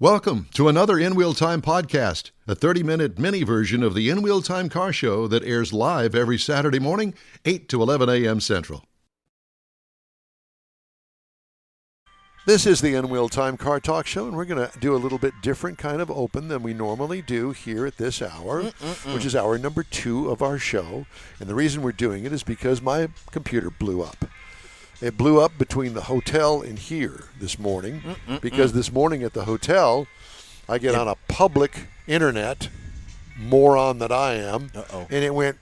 Welcome to another In Wheel Time podcast, a 30-minute mini version of the In Wheel Time car show that airs live every Saturday morning, 8 to 11 a.m. Central. This is the In Wheel Time Car Talk Show, and we're going to do a little bit different kind of open than we normally do here at this hour, which is hour number 2 of our show. And the reason we're doing it is because my computer blew up. It blew up between the hotel and here this morning because this morning at the hotel, I get on a public internet, moron that I am, and it went,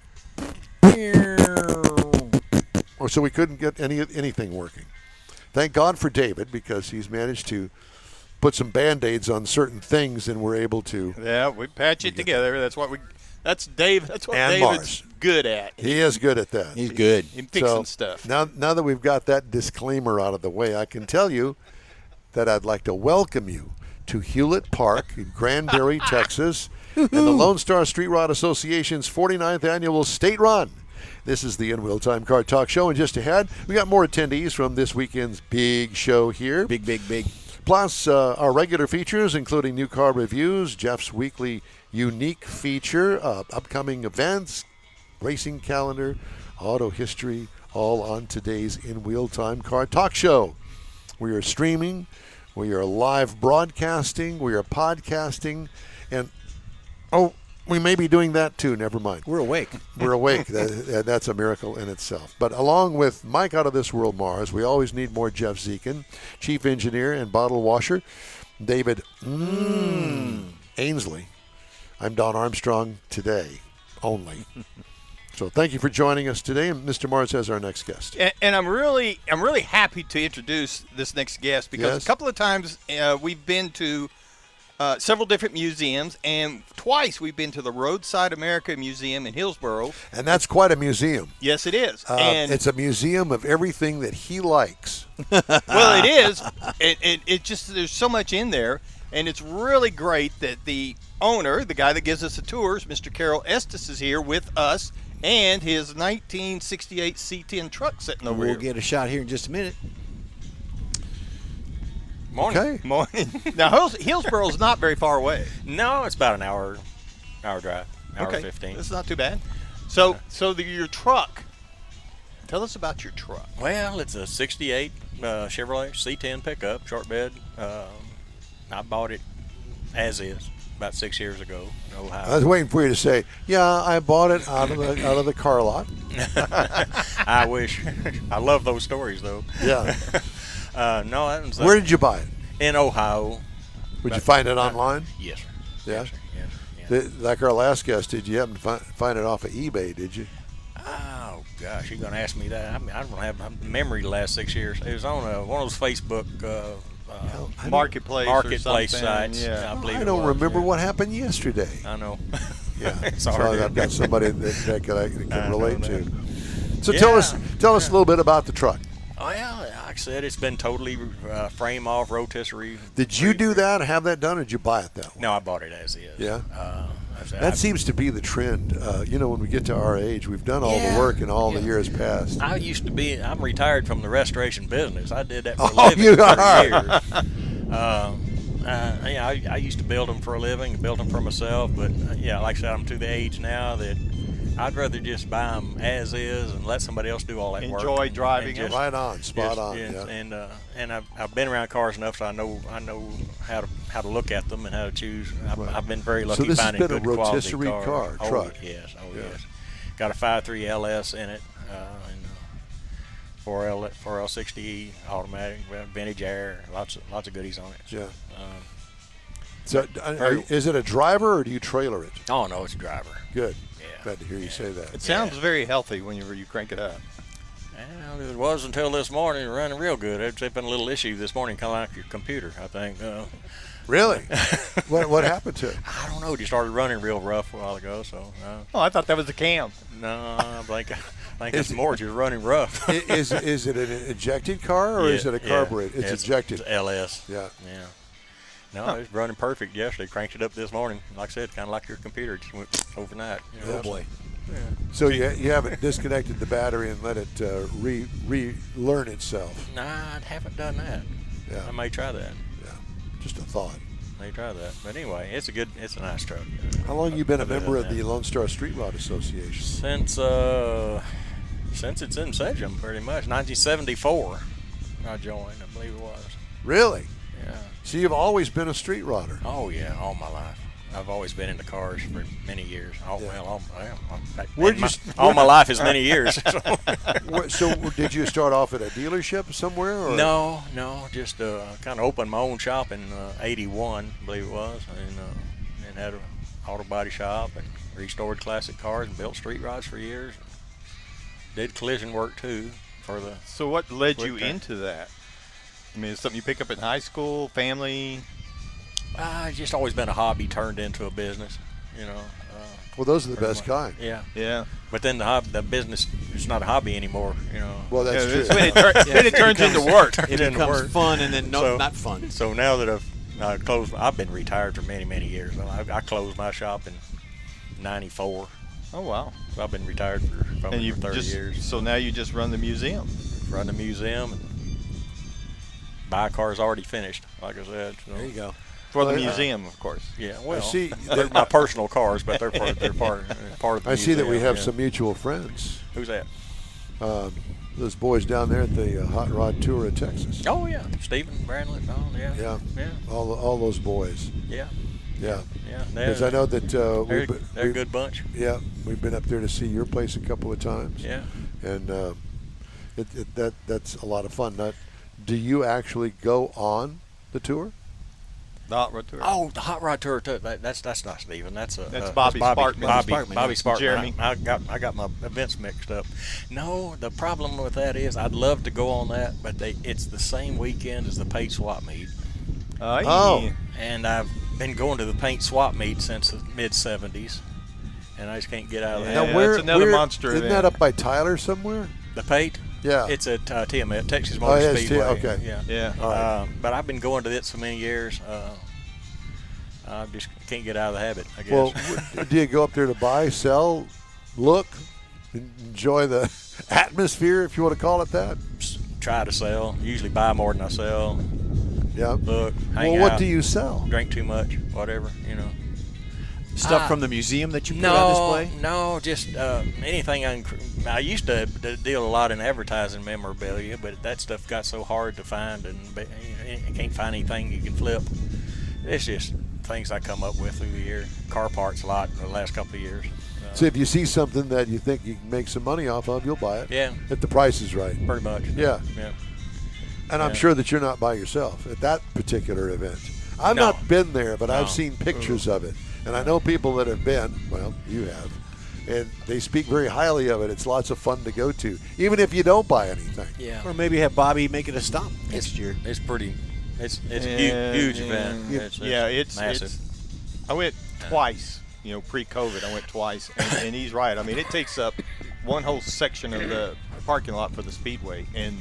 so we couldn't get anything working. Thank God for David because he's managed to put some Band-Aids on certain things and we're able to. Yeah, we patch it together. That's what Dave. That's what and David's Mars. Good at. He is good at that. He's good. In fixing stuff. Now that we've got that disclaimer out of the way, I can tell you that I'd like to welcome you to Hewlett Park in Granbury, Texas, and the Lone Star Street Rod Association's 49th annual State Run. This is the In Wheel Time Car Talk Show, and just ahead, we got more attendees from this weekend's big show here. Big. Plus, our regular features, including new car reviews, Jeff's weekly unique feature, upcoming events, racing calendar, auto history, all on today's In Wheel Time Car Talk Show. We are streaming, we are live broadcasting, we are podcasting, and, we may be doing that too, never mind. We're awake. We're awake. That's a miracle in itself. But along with Mike Out of This World Mars, we always need more Jeff Zekin, Chief Engineer and Bottle Washer, David Ainsley. I'm Don Armstrong today only. So thank you for joining us today. And Mr. Mars has our next guest. And I'm really happy to introduce this next guest because a couple of times we've been to several different museums, and twice we've been to the Roadside America Museum in Hillsboro. And that's quite a museum. Yes, it is. And it's a museum of everything that he likes. Well, it is. It just, there's so much in there, and it's really great that the owner, the guy that gives us the tours, Mr. Carroll Estes, is here with us, and his 1968 C10 truck sitting over here. We'll get a shot here in just a minute. Morning. Okay. Morning. Now, Hillsboro's not very far away. No, it's about an hour drive, hour 15. That's not too bad. So your truck. Tell us about your truck. Well, it's a 68 Chevrolet C10 pickup, short bed. I bought it as is about 6 years ago in Ohio. I was waiting for you to say, yeah, I bought it out of the car lot. I wish. I love those stories, though. Yeah. No, that was Where did you buy it? In Ohio. Would you find it online? Yes, sir. Yeah? Yes, sir. Yes. Like our last guest, did you happen to find it off of eBay, did you? Oh, gosh, you're going to ask me that. I mean, I don't have memory the last 6 years. It was on one of those Facebook marketplace sites. Yeah. I believe I don't remember what happened yesterday. I know. Yeah. Sorry. So I've got somebody that I can relate to. So Yeah. tell us a little bit about the truck. Oh, yeah, like I said, it's been totally frame off, rotisserie. Did you do that, have that done, or did you buy it that way? No, I bought it as is. Yeah? That seems to be the trend. When we get to our age, we've done all the work in all the years past. I'm retired from the restoration business. I did that for a Oh, living you for 30 are. years. I used to build them for a living, build them for myself, but like I said, I'm to the age now that I'd rather just buy them as is and let somebody else do all that work. Enjoy driving them. Right on, spot on. Yeah. Yeah. And I've been around cars enough, so I know how to look at them and how to choose. I've been very lucky So this has finding been a good quality rotisserie cars. truck. Yes. Got a 5.3 LS in it, and 4L60 automatic, vintage air, lots of goodies on it. Yeah. So, is it a driver or do you trailer it? Oh no, it's a driver. Good. Yeah. Glad to hear you say that. It sounds very healthy when you crank it up. Well, it was until this morning, running real good. There's been a little issue this morning, kind of like your computer, I think. Really? What happened to it? I don't know. It just started running real rough a while ago. So. I thought that was the cam. No, I think it's more just running rough. Is it an ejected car or is it a carburetor? Yeah. It's ejected. It's LS. Yeah. No, it's running perfect yesterday. Cranked it up this morning. Like I said, kind of like your computer. It just went overnight. Oh, boy. Yeah. So you haven't disconnected the battery and let it relearn itself? Nah, I haven't done that. Yeah. I may try that. Yeah. Just a thought. They try that. But anyway, it's a nice truck. How long you been a Other member than of the that. Lone Star Street Rod Association? Since its inception, pretty much. 1974, I joined, I believe it was. Really? Yeah. So you've always been a street rodder. Oh, yeah, all my life. I've always been into cars for many years. Yeah. Where'd you all my life is many years. So did you start off at a dealership somewhere? Or? No, just kind of opened my own shop in '81, I believe it was, and had an auto body shop and restored classic cars and built street rods for years. Did collision work too for the. So what led you quick track. into that? I mean, it's something you pick up in high school, family. It's just always been a hobby turned into a business, Well, those are the pretty best much. kind. Yeah. But then the business, it's not a hobby anymore, Well, that's It's true. when it turns into work. It didn't becomes work. fun and then So- not fun. So now that I've closed, I've been retired for many, many years. I closed my shop in '94. Oh wow! So I've been retired for And probably you for 30 just years. so now you just run the museum. Run the museum and buy cars already finished, like I said. So. There you go. For the Well, museum, of course. Yeah, well, see they're my personal cars, but they're part of the I see that we museum, have yeah. some mutual friends. Who's that? Those boys down there at the Hot Rod Tour of Texas. Oh yeah, Stephen Brandlett. Oh yeah. Yeah. Yeah. All those boys. Yeah. Yeah. Yeah. Because I know that They're a good bunch. Yeah, we've been up there to see your place a couple of times. Yeah. And that's a lot of fun. Now, do you actually go on the tour? The hot rod tour. Oh, the hot rod tour too. That's not Stephen. That's Bobby Sparkman. Bobby Sparkman. Jeremy. I got my events mixed up. No, the problem with that is I'd love to go on that, but it's the same weekend as the paint swap meet, Oh. and I've been going to the paint swap meet since the mid '70s, and I just can't get out of Yeah. that. Now, where, that's another where- monster Isn't event. that up by Tyler somewhere? The paint. Yeah. It's at TMF, Texas Oh, Motor yeah, it's Speedway. okay. Yeah. Yeah. All right. But I've been going to it so many years. I just can't get out of the habit, I guess. Well, do you go up there to buy, sell, look, enjoy the atmosphere, if you want to call it that? Try to sell. Usually buy more than I sell. Yeah. Look, hang Well, what out, do you sell? drink too much, whatever, Stuff from the museum that you put on display? No, just anything. I used to deal a lot in advertising memorabilia, but that stuff got so hard to find, and you can't find anything you can flip. It's just things I come up with through the year. Car parts a lot in the last couple of years. So if you see something that you think you can make some money off of, you'll buy it. Yeah, If the price is right. pretty much. Yeah. Yeah. And I'm Yeah. sure that you're not by yourself at that particular event. I've No. not been there, but I've No. seen pictures of it. And I know people that have been, well, you have, and they speak very highly of it. It's lots of fun to go to, even if you don't buy anything. Yeah. Or maybe have Bobby make it a stop next year. It's pretty. It's a Yeah, huge yeah. event. It's massive. I went twice, pre-COVID. I went twice, and he's right. I mean, it takes up one whole section of the parking lot for the Speedway, and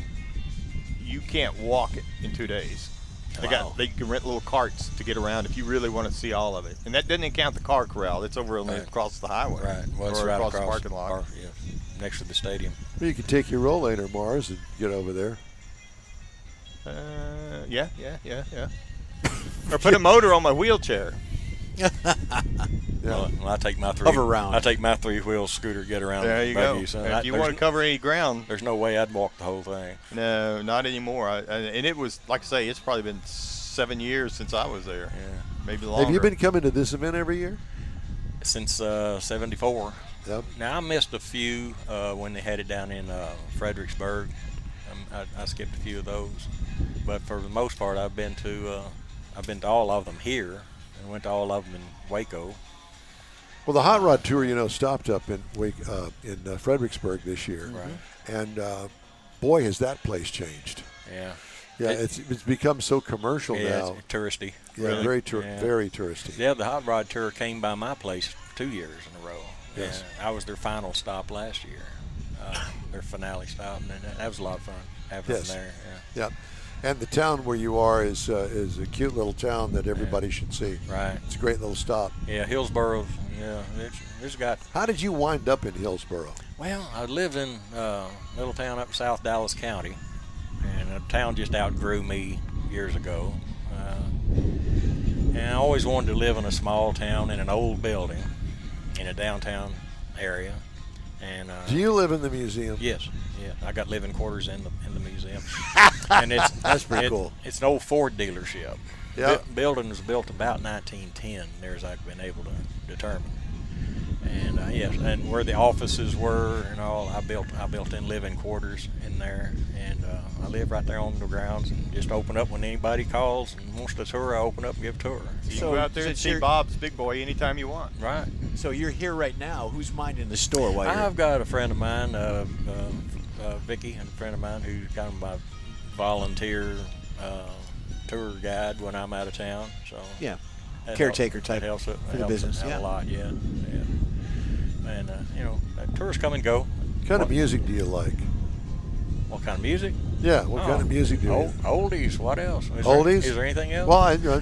you can't walk it in 2 days. Wow. They can rent little carts to get around if you really want to see all of it, and that doesn't count the car corral. It's over only Right. across the highway, Right. Well, it's or right across the parking lot. yeah, next to the stadium. Well, you can take your Rollator, Mars, and get over there. Yeah. Or put a motor on my wheelchair. Yeah. Well, I take my Hover round. I take my 3-wheel scooter, get around. There you buggy, go. so If you want to cover any ground, there's no way I'd walk the whole thing. no, not anymore. And it was, like I say, it's probably been 7 years since I was there. Yeah. Maybe longer. Have you been coming to this event every year? Since '74. Yep. Now I missed a few when they had it down in Fredericksburg. I skipped a few of those, but for the most part, I've been to all of them here, and went to all of them in Waco. Well, the Hot Rod Tour, stopped up in Fredericksburg this year. Right. And boy, has that place changed. Yeah. Yeah, it's become so commercial Yeah, now. it's touristy. Yeah, Really? very touristy. Yeah, the Hot Rod Tour came by my place 2 years in a row. Yes. And I was their final stop last year, their finale stop, and that was a lot of fun having Yes. them there. Yeah, and the town where you are is a cute little town that everybody should see. Right. It's a great little stop. Yeah, Hillsboro. Yeah, it's got. How did you wind up in Hillsboro? Well, I lived in a little town up South Dallas County, and the town just outgrew me years ago. And I always wanted to live in a small town in an old building in a downtown area. And do you live in the museum? Yes. Yeah, I got living quarters in the museum. And That's pretty cool. It's an old Ford dealership. Yeah. Building was built about 1910, near as I've been able to determine. And yes, and where the offices were and all, I built in living quarters in there, and I live right there on the grounds, and just open up when anybody calls and wants to tour. I open up and give a tour. You can go out there and see Bob's Big Boy anytime you want. Right. So you're here right now. Who's minding the store while you're I've got a friend of mine, Vicky, and a friend of mine who's kind of my volunteer tour guide when I'm out of town. So Yeah. that Caretaker helps, type that helps, for the business. out Yeah. a lot. Yeah. And tours come and go. What kind of music do you like? What kind of music? Yeah, what kind of music do you like? Oldies. What else? Oldies? Is there anything else? Well,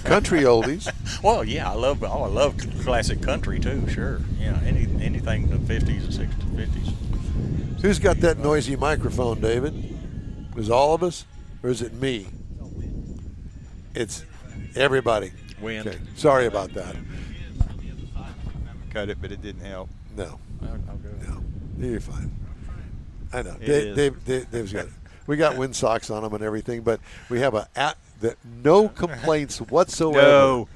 country oldies. Well, yeah, I love classic country too. Sure, yeah, anything in the 50s and 60s, 50s. Who's got that noisy microphone, David? Is all of us, or is it me? It's everybody. Wind. Okay, sorry about that. Cut it, but it didn't help. No, I'll go. no, you're fine. I know. It Dave's got it. We got wind socks on them and everything, but we have no complaints whatsoever No.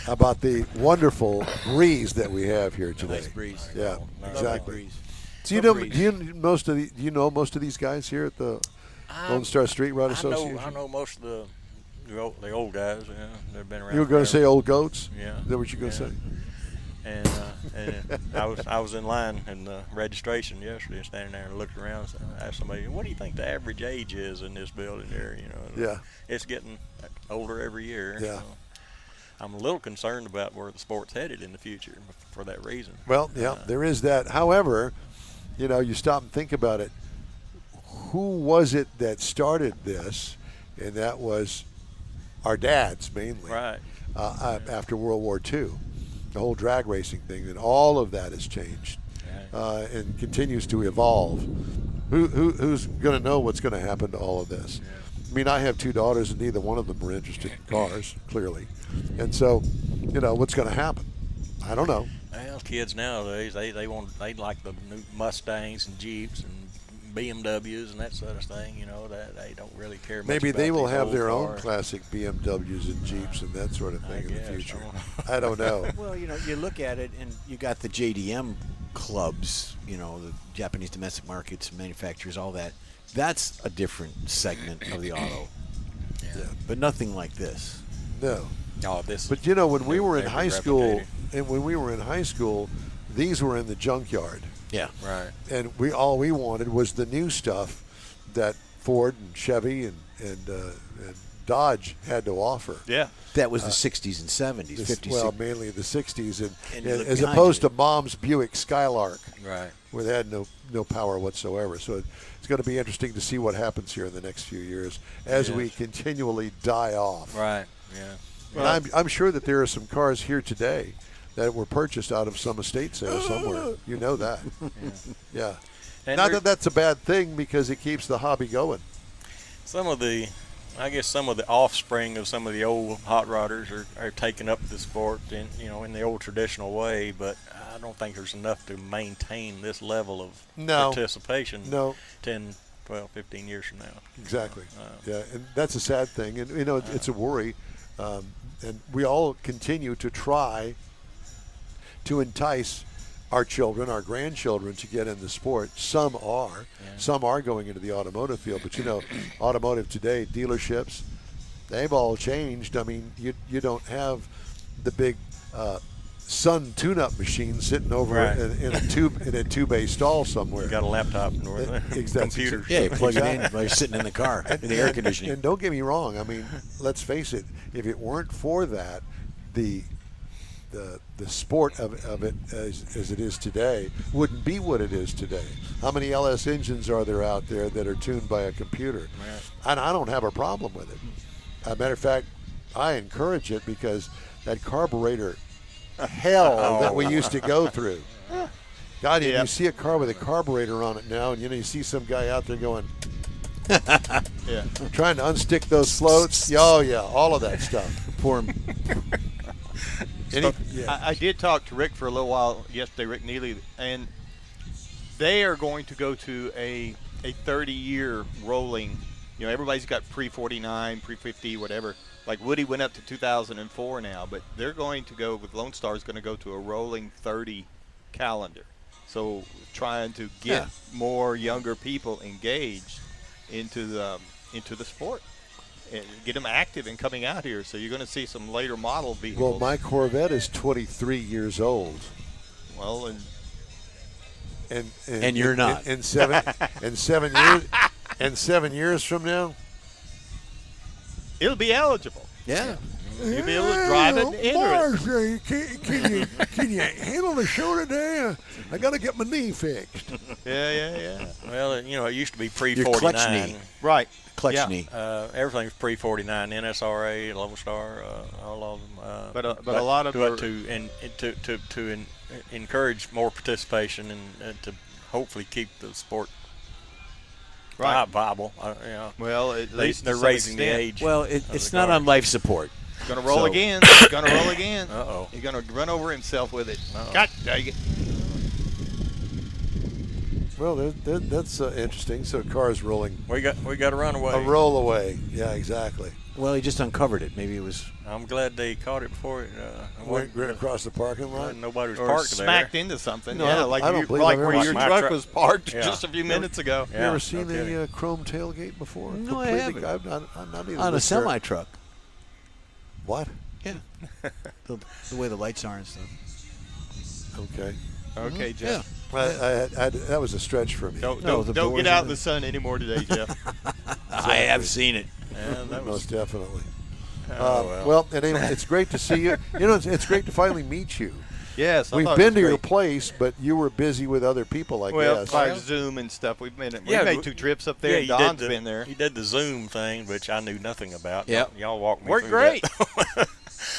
about the wonderful breeze that we have here today. Nice breeze. Yeah, Nice exactly. Breeze. Do you know most of these guys here at the Lone Star Street Rod Association? I know most of the old guys. Yeah, they've been around. You were going to say forever. old goats? Yeah. Is that what you were going to Yeah. say? And I was in line in the registration yesterday, standing there and looked around. And I asked somebody, "What do you think the average age is in this building here?" Yeah. It's getting older every year. Yeah. So I'm a little concerned about where the sport's headed in the future for that reason. Well, yeah, there is that. However, you stop and think about it. Who was it that started this? And that was our dads mainly. Right. After World War II. The whole drag racing thing, and all of that has changed and continues to evolve. Who's going to know what's going to happen to all of this? Yeah. I mean, I have two daughters, and neither one of them are interested in cars, clearly. And so, what's going to happen? I don't know. Well, kids nowadays they like the new Mustangs and Jeeps and BMWs and that sort of thing. That they don't really care much. Maybe about they will these have old their own cars. classic BMWs and Jeeps and that sort of I thing in the guess. future. I don't know. Well, you look at it, and you got the JDM clubs, the Japanese domestic markets, manufacturers, all that. That's a different segment of the auto. Yeah. But nothing like this. No. Oh, this. But when we were in they're high school, replicated. these were in the junkyard. Yeah. Right. And all we wanted was the new stuff that Ford and Chevy and Dodge had to offer. Yeah. That was the 60s and 70s, 50s. Well, mainly the 60s, And you and look as behind opposed you. to Mom's Buick Skylark, Right. where they had no power whatsoever. So it's going to be interesting to see what happens here in the next few years as we continually die off. Right. Yeah. And I'm sure that there are some cars here today that were purchased out of some estate sale somewhere. You know that. Yeah. And Not there- that that's a bad thing because it keeps the hobby going. some of the offspring of some of the old hot rodders are taking up the sport in the old traditional way, but I don't think there's enough to maintain this level of participation No. 10, 12, 15 years from now. Exactly. Yeah, and that's a sad thing, and it's a worry, and we all continue to try to entice our children, our grandchildren, to get in the sport. Some are going into the automotive field, but automotive today, dealerships, they've all changed. I mean, you don't have the big Sun tune-up machine sitting over in a two-bay stall somewhere. You got a laptop or computer. Yeah, you plug it in while you're sitting in the car, in the air conditioning. And don't get me wrong. I mean, let's face it. If it weren't for that, the sport of it as it is today wouldn't be what it is today. How many LS engines are there out there that are tuned by a computer? Right. And I don't have a problem with it. As a matter of fact, I encourage it because that carburetor hell that we used to go through. God, you see a car with a carburetor on it now, and you see some guy out there going, trying to unstick those floats. Oh yeah, all of that stuff. Poor I did talk to Rick for a little while yesterday, Rick Neely, and they are going to go to a 30-year rolling. Everybody's got pre-49, pre-50, whatever. Like Woody went up to 2004 now, but they're going to go with Lone Star is going to go to a rolling 30 calendar. So trying to get more younger people engaged into the sport and get them active and coming out here. So you're going to see some later model vehicles. Well, my Corvette is 23 years old. Well, and you're not. In 7 years from now, it'll be eligible. Yeah. You'll be able to drive it and enter it. Can you handle the show today? I got to get my knee fixed. Yeah. Well, it used to be Your clutch pre-49. knee. Right. Clutch knee. Everything's pre-49, NSRA, Lone Star, all of them. But a lot of to encourage more participation and to hopefully keep the sport viable. Well, at least they're raising the age. Well, it's not on life support. He's going to roll again. He's going to roll again. Uh-oh. He's going to run over himself with it. Uh-oh. God dang it. Well, that's interesting. So cars rolling. We got to run away. A roll away. Yeah, exactly. Well, he just uncovered it. Maybe it was. I'm glad they caught it before it Went across the parking lot. Nobody was Or parked smacked there. into something. No, yeah, I don't believe like I've ever where your seen my truck truck. was parked Yeah. just a few minutes ago. You ever seen no kidding. a chrome tailgate before? No, I haven't. I'm not even On a semi truck. What? Yeah. the way the lights are and stuff. Okay. Okay, Jeff. That was a stretch for me. Don't No, the don't doors get out are in the sun anymore today, Jeff. I have seen it. Yeah, that was, Most definitely. well. And anyway, it's great to see you. It's great to finally meet you. Yes, I We've thought it been was to your great. place, but you were busy with other people, I Well, guess. by Zoom and stuff. We made Yeah, 2 trips up there. you and Don's did been there. He did the Zoom thing, which I knew nothing about. Yep. Y'all walked me Worked through great. that.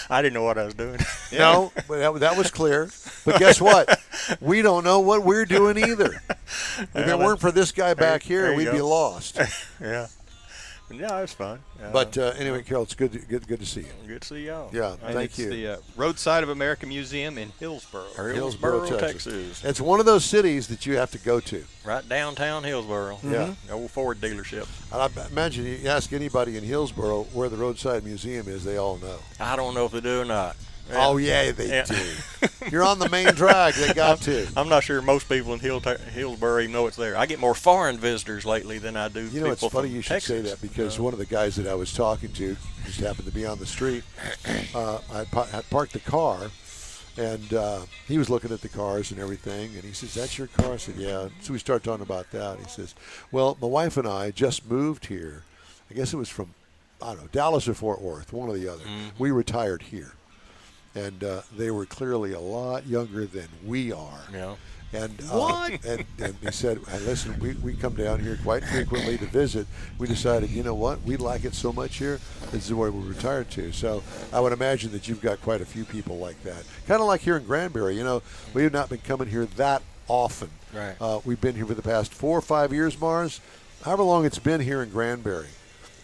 I didn't know what I was doing. No, but that was clear. But guess what? We don't know what we're doing either. If it weren't for this guy back there here, you we'd go. be lost. Yeah. Yeah, it was fun. But anyway, Carroll, it's good to see you. Good to see y'all. Yeah, And thank it's you. the Roadside America Museum in Hillsboro. Hillsboro, Texas. Texas. It's one of those cities that you have to go to. Right downtown Hillsboro. Yeah. Old Ford dealership. I imagine you ask anybody in Hillsboro where the Roadside Museum is, they all know. I don't know if they do or not. Oh, yeah, they Yeah. do. You're on the main drag. They got to. I'm not sure most people in Hillsboro even know it's there. I get more foreign visitors lately than I do You know, it's people funny from you should say Texas. that because one of the guys that I was talking to just happened to be on the street. I parked the car, and he was looking at the cars and everything, and he says, "That's your car?" I said, "Yeah." So we start talking about that. He says, "Well, my wife and I just moved here. I guess it was from, I don't know, Dallas or Fort Worth, one or the other. We retired here." And they were clearly a lot younger than we are. Yeah. And What? And he said, "Hey, listen, we come down here quite frequently to visit. We decided, you know what, we like it so much here, this is where we retired to." So I would imagine that you've got quite a few people like that. Kind of like here in Granbury. You know, we have not been coming here that often. Right. We've been here for the past 4 or 5 years, Mars, however long it's been here in Granbury.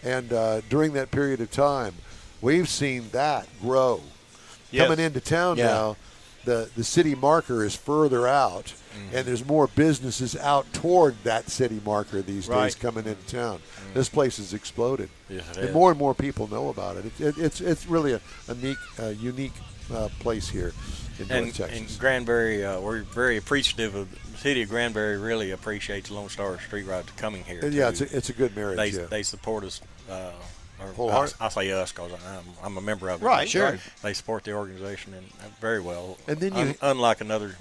And during that period of time, we've seen that grow. Yes. Coming into town now, the city marker is further out, and there's more businesses out toward that city marker these days coming into town. This place has exploded, Yes, it and is. more people know about it. It's really a unique place here in North Texas. And Granbury, we're very appreciative of the city of Granbury. Really appreciates Lone Star Street Ride coming here. And yeah, too. it's a good marriage. They support us. Wholehearted. I say us because I'm a member of it. Right, sure. They support the organization and very well. And then unlike another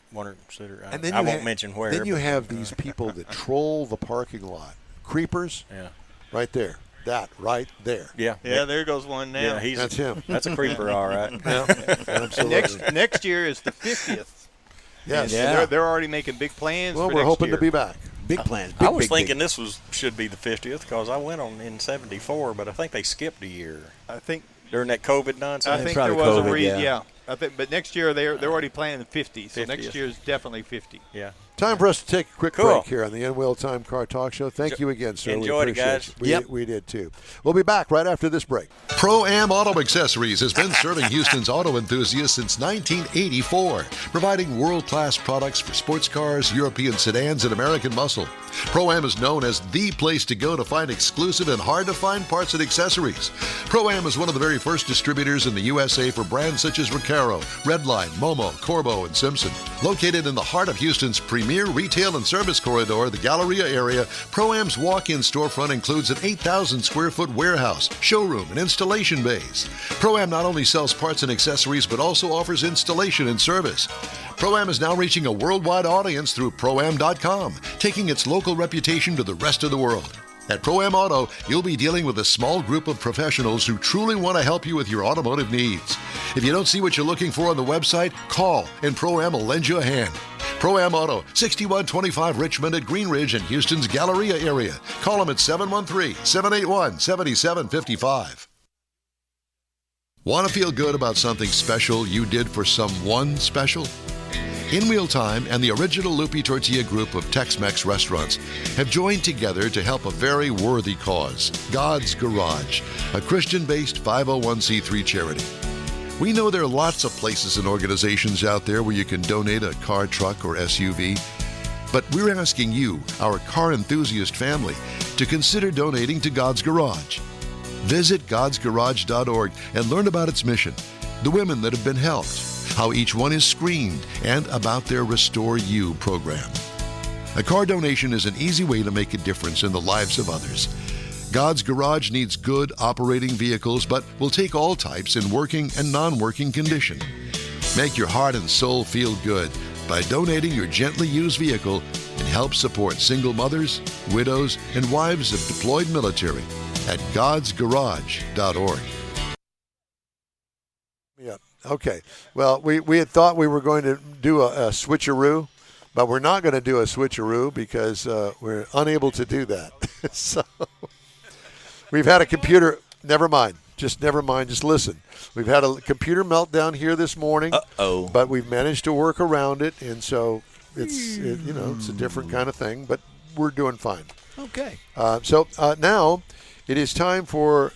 one or consider, And then I you won't ha- mention where. Then you but, have these people that troll the parking lot. Creepers, yeah, right there. That right there. yeah, Yeah, there goes one now. yeah. That's him. That's a creeper, all right. Yeah, absolutely. Next year is the 50th. Yes. Yeah. They're already making big plans. Well, for we're next hoping year. to be back. Big plans. I Big, was big, thinking big. this should be the 50th because I went on in '74, but I think they skipped a year I think during that COVID nonsense. I think probably there was COVID, a yeah. I think, but next year they're already planning 50. So 50th. next year is definitely 50. Yeah, Time for us to take a quick Cool. break here on the In-Wheel Time Car Talk Show. Thank you again, sir. Enjoyed we it, appreciate guys. it. Yep. We did, too. We'll be back right after this break. Pro-Am Auto Accessories has been serving Houston's auto enthusiasts since 1984, providing world-class products for sports cars, European sedans, and American muscle. Pro-Am is known as the place to go to find exclusive and hard-to-find parts and accessories. Pro-Am is one of the very first distributors in the USA for brands such as Recaro, Redline, Momo, Corbo, and Simpson. Located in the heart of Houston's premier retail and service corridor, the Galleria area, Pro-Am's walk-in storefront includes an 8,000 square foot warehouse, showroom, and installation bays. Pro-Am not only sells parts and accessories, but also offers installation and service. Pro-Am is now reaching a worldwide audience through Pro-Am.com, taking its local reputation to the rest of the world. At Pro-Am Auto, you'll be dealing with a small group of professionals who truly want to help you with your automotive needs. If you don't see what you're looking for on the website, call and Pro-Am will lend you a hand. Pro-Am Auto, 6125 Richmond at Green Ridge in Houston's Galleria area. Call them at 713-781-7755. Want to feel good about something special you did for someone special? In-Wheel Time and the original Lupi Tortilla group of Tex-Mex restaurants have joined together to help a very worthy cause, God's Garage, a Christian-based 501c3 charity. We know there are lots of places and organizations out there where you can donate a car, truck, or SUV, but we're asking you, our car enthusiast family, to consider donating to God's Garage. Visit godsgarage.org and learn about its mission, the women that have been helped, how each one is screened, and about their Restore You program. A car donation is an easy way to make a difference in the lives of others. God's Garage needs good operating vehicles, but will take all types in working and non-working condition. Make your heart and soul feel good by donating your gently used vehicle and help support single mothers, widows, and wives of deployed military at godsgarage.org. Yeah. Okay. Well, we had thought we were going to do a switcheroo, but we're not going to do a switcheroo because we're unable to do that. So we've had a computer. Never mind. Just never mind. Just listen. We've had a computer meltdown here this morning. Uh-oh. But we've managed to work around it, and so it's a different kind of thing. But we're doing fine. Okay. So now it is time for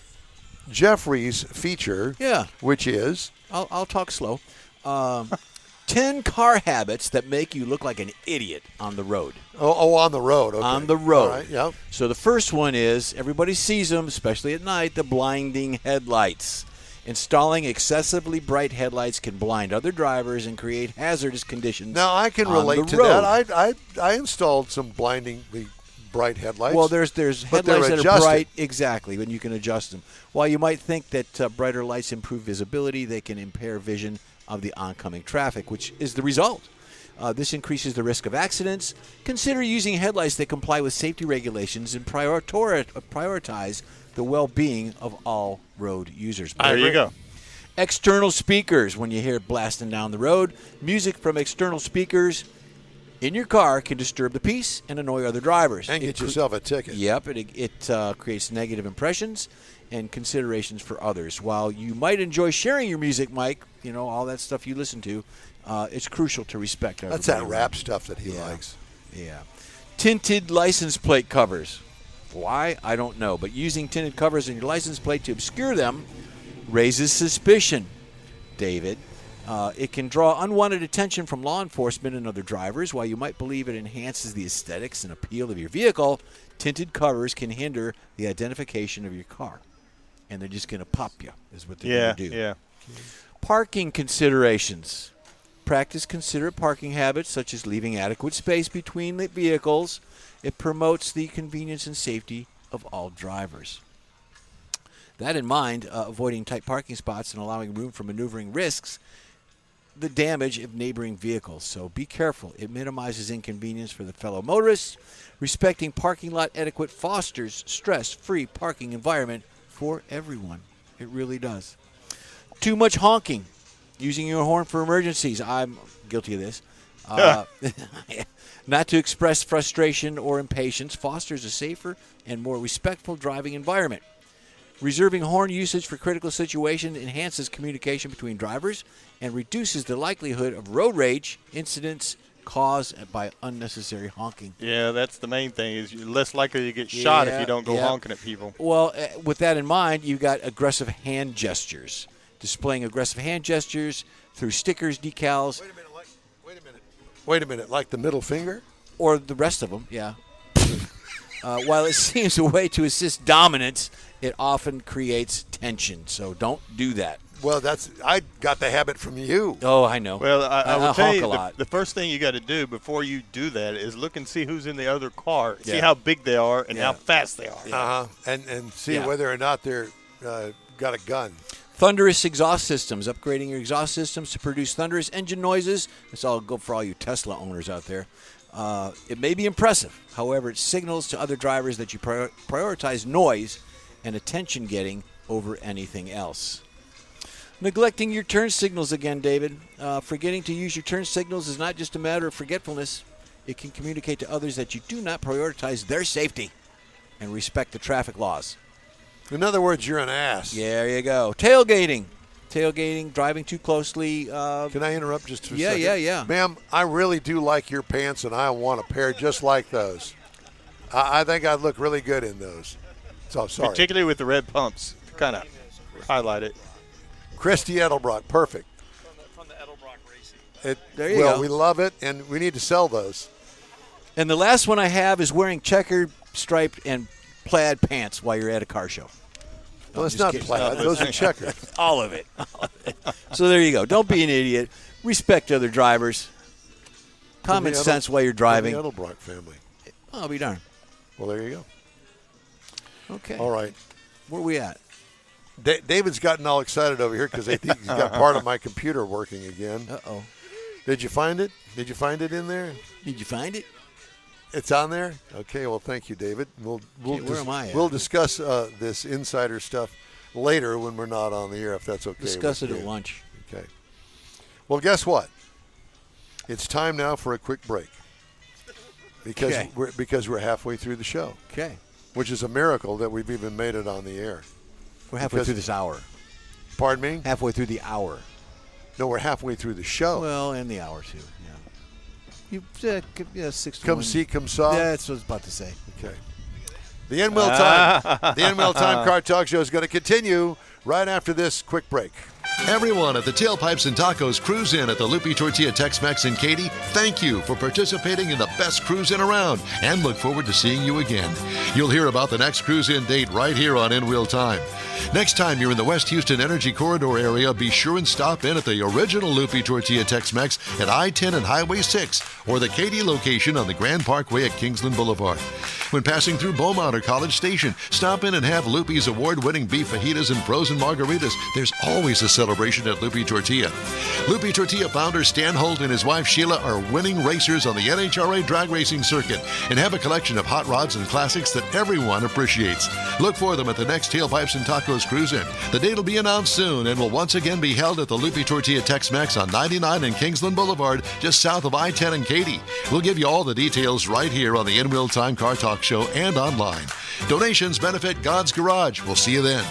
Jeffrey's feature. Yeah. Which is. I'll talk slow. 10 car habits that make you look like an idiot on the road. Oh, on the road. Okay. On the road. All right, yeah. So the first one is, everybody sees them, especially at night, the blinding headlights. Installing excessively bright headlights can blind other drivers and create hazardous conditions. Now, I can on relate the to road. that. I installed some blindingly bright headlights. Well, there's but they're headlights that are adjusted. bright, exactly, and you can adjust them. While you might think that brighter lights improve visibility, they can impair vision of the oncoming traffic, which is the result. This increases the risk of accidents. Consider using headlights that comply with safety regulations and prioritize the well-being of all road users. There you go. External speakers, when you hear it blasting down the road. Music from external speakers in your car can disturb the peace and annoy other drivers. And get yourself a ticket. Yep, it creates negative impressions and considerations for others. While you might enjoy sharing your music, Mike, all that stuff you listen to, it's crucial to respect everybody. That's that rap stuff that he likes. Yeah. Tinted license plate covers. Why? I don't know. But using tinted covers on your license plate to obscure them raises suspicion, David. It can draw unwanted attention from law enforcement and other drivers. While you might believe it enhances the aesthetics and appeal of your vehicle, tinted covers can hinder the identification of your car. And they're just going to pop you, is what they're going to do. Yeah. Parking considerations. Practice considerate parking habits, such as leaving adequate space between the vehicles. It promotes the convenience and safety of all drivers. That in mind, avoiding tight parking spots and allowing room for maneuvering risks the damage of neighboring vehicles. So be careful. It minimizes inconvenience for the fellow motorists. Respecting parking lot etiquette fosters stress-free parking environment for everyone. It really does. Too much honking. Using your horn for emergencies. I'm guilty of this. Not to express frustration or impatience fosters a safer and more respectful driving environment. Reserving horn usage for critical situations enhances communication between drivers and reduces the likelihood of road rage incidents caused by unnecessary honking. Yeah, that's the main thing. Is you're less likely to get shot if you don't go yeah. honking at people. Well, with that in mind, you've got aggressive hand gestures. Displaying aggressive hand gestures through stickers, decals. Wait a minute, like the middle finger? Or the rest of them, yeah. While it seems a way to assist dominance, it often creates tension. So don't do that. Well, I got the habit from you. Oh, I know. Well, I will tell honk you, a lot. the first thing you got to do before you do that is look and see who's in the other car. See Yeah. how big they are and Yeah. how fast they are. Uh-huh. And see Yeah. whether or not they're got a gun. Thunderous exhaust systems. Upgrading your exhaust systems to produce thunderous engine noises. This all go for all you Tesla owners out there. It may be impressive. However, it signals to other drivers that you prioritize noise and attention getting over anything else. Neglecting your turn signals again, David. Forgetting to use your turn signals is not just a matter of forgetfulness. It can communicate to others that you do not prioritize their safety and respect the traffic laws. In other words, you're an ass. Yeah, there you go. Tailgating. Tailgating, driving too closely. Can I interrupt just for a Yeah, second? yeah. Ma'am, I really do like your pants, and I want a pair just like those. I think I'd look really good in those. So, sorry. Particularly with the red pumps. Kind of highlight it. Christy Edelbrock, perfect. From the Edelbrock Racing. There you well, go. we love it, and we need to sell those. And the last one I have is wearing checkered, striped, and plaid pants while you're at a car show. Well, it's just not kidding. plaid. Those are checkered. All of it. So there you go. Don't be an idiot. Respect other drivers. Common From the sense while you're driving. From the Edelbrock family. I'll be darned. Well, there you go. Okay. All right. Where are we at? David's gotten all excited over here because I think he's got part of my computer working again. Uh-oh. Did you find it? Did you find it in there? Did you find it? It's on there? Okay, well, thank you, David. We'll where am I at? We'll discuss this insider stuff later when we're not on the air, if that's okay. Discuss with it at you. lunch. Okay. Well, guess what? It's time now for a quick break because Okay. we're halfway through the show, Okay. which is a miracle that we've even made it on the air. We're halfway Because- through this hour. Pardon me? Halfway through the hour. No, we're halfway through the show. Well, and the hour, too. Yeah. You, 6 to Come 1. see, come saw. Yeah, that's what I was about to say. Okay. The N-Wheel Time Car Talk Show is going to continue right after this quick break. Everyone at the Tailpipes and Tacos Cruise In at the Lupi Tortilla Tex-Mex in Katy, thank you for participating in the best cruise in around and look forward to seeing you again. You'll hear about the next cruise in date right here on In Wheel Time. Next time you're in the West Houston Energy Corridor area, be sure and stop in at the original Lupi Tortilla Tex-Mex at I-10 and Highway 6 or the Katy location on the Grand Parkway at Kingsland Boulevard. When passing through Beaumont or College Station, stop in and have Lupi's award-winning beef fajitas and frozen margaritas. There's always a celebration at Lupi Tortilla. Lupi Tortilla founder Stan Holt and his wife Sheila are winning racers on the NHRA drag racing circuit and have a collection of hot rods and classics that everyone appreciates. Look for them at the next Tailpipes and Tacos Cruise In. The date will be announced soon and will once again be held at the Lupi Tortilla Tex-Mex on 99 and Kingsland Boulevard, just south of I-10 and Katy. We'll give you all the details right here on the In Wheel Time Car Talk Show and online. Donations benefit God's Garage. We'll see you then.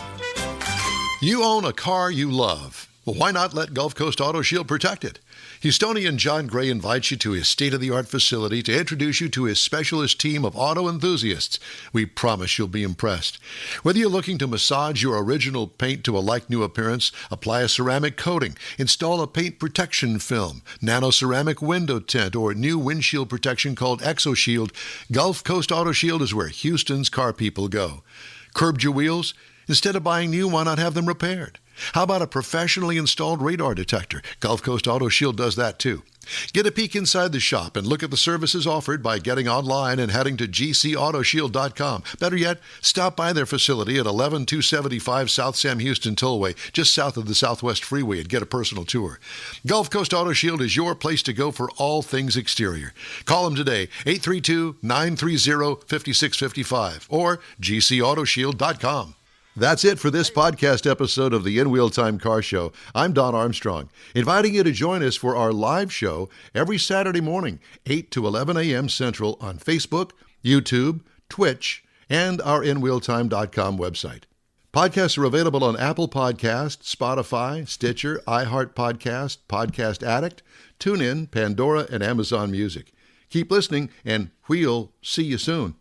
You own a car you love. Well, why not let Gulf Coast Auto Shield protect it? Houstonian John Gray invites you to his state-of-the-art facility to introduce you to his specialist team of auto enthusiasts. We promise you'll be impressed. Whether you're looking to massage your original paint to a like-new appearance, apply a ceramic coating, install a paint protection film, nano-ceramic window tint, or new windshield protection called ExoShield, Gulf Coast Auto Shield is where Houston's car people go. Curbed your wheels? Instead of buying new, why not have them repaired? How about a professionally installed radar detector? Gulf Coast Auto Shield does that too. Get a peek inside the shop and look at the services offered by getting online and heading to gcautoshield.com. Better yet, stop by their facility at 11275 South Sam Houston Tollway, just south of the Southwest Freeway, and get a personal tour. Gulf Coast Auto Shield is your place to go for all things exterior. Call them today, 832-930-5655 or gcautoshield.com. That's it for this podcast episode of the In Wheel Time Car Show. I'm Don Armstrong, inviting you to join us for our live show every Saturday morning, 8 to 11 a.m. Central on Facebook, YouTube, Twitch, and our InWheelTime.com website. Podcasts are available on Apple Podcast, Spotify, Stitcher, iHeart Podcast, Podcast Addict, TuneIn, Pandora, and Amazon Music. Keep listening, and we'll see you soon.